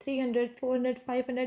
300، 400، 500،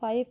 5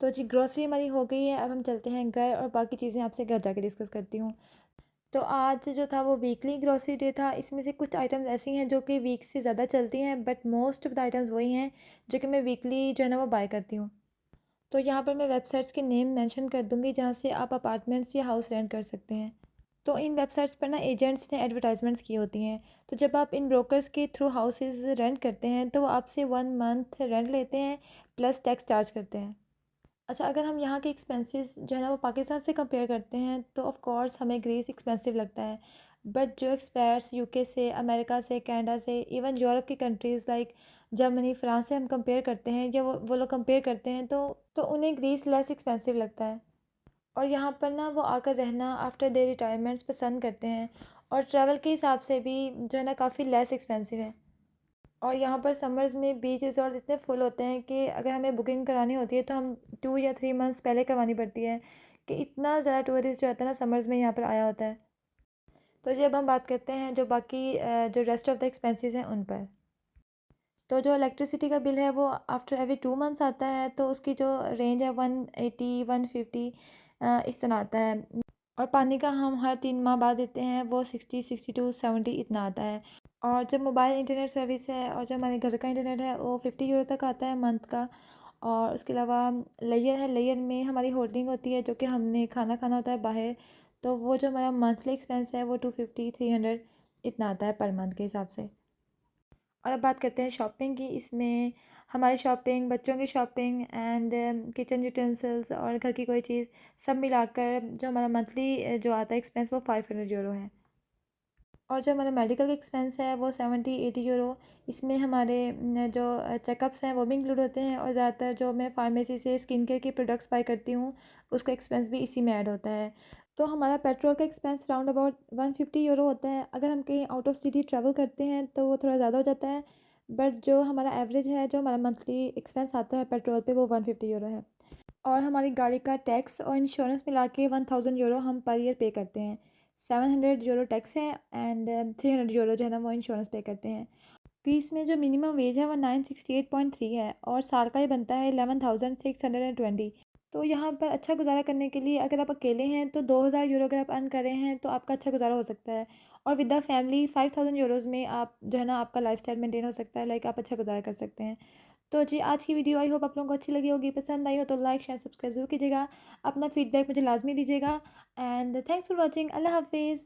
तो जी ग्रोसरी हमारी हो गई है, अब हम चलते हैं घर और बाकी चीज़ें आपसे घर जाके डिस्कस करती हूँ। तो आज जो था वो वीकली ग्रोसरी डे था। इसमें से कुछ आइटम्स ऐसी हैं जो कि वीक से ज़्यादा चलती हैं, but most of the items वही हैं जो कि मैं वीकली जो है ना वो बाय करती हूँ। तो यहाँ पर मैं वेबसाइट्स के नेम मेंशन कर दूँगी जहाँ से आप अपार्टमेंट्स या हाउस रेंट कर सकते हैं। तो इन वेबसाइट्स पर ना एजेंट्स ने एडवर्टाइजमेंट्स की होती हैं। तो जब आप इन ब्रोकर्स के थ्रू हाउसेज रेंट करते हैं तो वो आपसे 1 मंथ रेंट लेते हैं प्लस टैक्स चार्ज करते हैं। अच्छा, अगर हम यहाँ के एक्सपेंसेस जो है ना वो पाकिस्तान से कंपेयर करते हैं तो ऑफ़ कोर्स हमें ग्रीस एक्सपेंसिव लगता है। बट जो एक्सपर्ट्स यूके से, अमेरिका से, कनाडा से, इवन यूरोप की कंट्रीज़ लाइक जर्मनी, फ्रांस से हम कंपेयर करते हैं या वो लोग कंपेयर करते हैं तो उन्हें ग्रीस लेस एक्सपेंसिव लगता है। और यहाँ पर ना वो आकर रहना आफ्टर देयर रिटायरमेंट्स पसंद करते हैं और ट्रैवल के हिसाब से भी जो है ना काफ़ी लेस एक्सपेंसिव है। और यहाँ पर समर्स में बीच रिज़ॉर्ट्स इतने फुल होते हैं कि अगर हमें बुकिंग करानी होती है तो हम 2 या 3 मंथ्स पहले करवानी पड़ती है कि इतना ज़्यादा टूरिस्ट जो आता है ना समर्स में यहाँ पर आया होता है। तो जब हम बात करते हैं जो बाकी जो रेस्ट ऑफ द एक्सपेंसेस हैं उन पर, तो जो इलेक्ट्रिसिटी का बिल है वो आफ्टर एवरी 2 मंथ्स आता है, तो उसकी जो रेंज है 180 150 इस तरह आता है। और पानी का हम हर 3 माह बाद देते हैं, वो 60 62 70 इतना आता है। और जब मोबाइल इंटरनेट सर्विस है और जो हमारे घर का इंटरनेट है वो 50 यूरो तक आता है मंथ का। और उसके अलावा लेयर है, लेयर में हमारी होल्डिंग होती है जो कि हमने खाना खाना होता है बाहर, तो वो जो हमारा मंथली एक्सपेंस है वो 250 300 इतना आता है पर मंथ के हिसाब से। और अब बात करते हैं शॉपिंग की। इसमें हमारी शॉपिंग, बच्चों की शॉपिंग एंड किचन यूटेंसिल्स और घर की कोई चीज़ सब मिलाकर जो हमारा मंथली जो आता है एक्सपेंस वो 500 यूरो है। और जो हमारा मेडिकल एक्सपेंस है वो 70 80 यूरो। इसमें हमारे जो चेकअप्स हैं वो भी इंक्लूड होते हैं और ज़्यादातर जो मैं फार्मेसी से स्किन केयर की प्रोडक्ट्स बाय करती हूँ उसका एक्सपेंस भी इसी में ऐड होता है। तो हमारा पेट्रोल का एक्सपेंस राउंड अबाउट 150 यूरो होता है। अगर हम कहीं आउट ऑफ सिटी ट्रैवल करते हैं तो वो थोड़ा ज़्यादा हो जाता है, बट जो हमारा एवरेज है, जो हमारा मंथली एक्सपेंस आता है पेट्रोल पे, वो 150 यूरो है। और हमारी गाड़ी का टैक्स और इंश्योरेंस मिला के 1000 यूरो हम पर ईयर पे करते हैं। 700 यूरो टैक्स है एंड 300 यूरो जो है ना वो इंश्योरेंस पे करते हैं। ग्रीस में जो मिनिमम वेज है वो 968.3 है और साल का ही बनता है 11,620। तो यहाँ पर अच्छा गुजारा करने के लिए अगर आप अकेले हैं तो 2000 यूरो अगर आप अर्न कर रहे हैं तो आपका अच्छा गुजारा हो सकता है। और विद द फैमिली 5000 यूरोज़ में आप जो है ना आपका लाइफस्टाइल मेंटेन हो सकता है, लाइक आप अच्छा गुजारा कर सकते हैं। तो जी आज की वीडियो आई होप आप लोगों को अच्छी लगी होगी। पसंद आई हो तो लाइक शेयर सब्सक्राइब जरूर कीजिएगा। अपना फीडबैक मुझे लाजमी दीजिएगा एंड थैंक्स फॉर वॉचिंग। अल्लाह हाफिज़।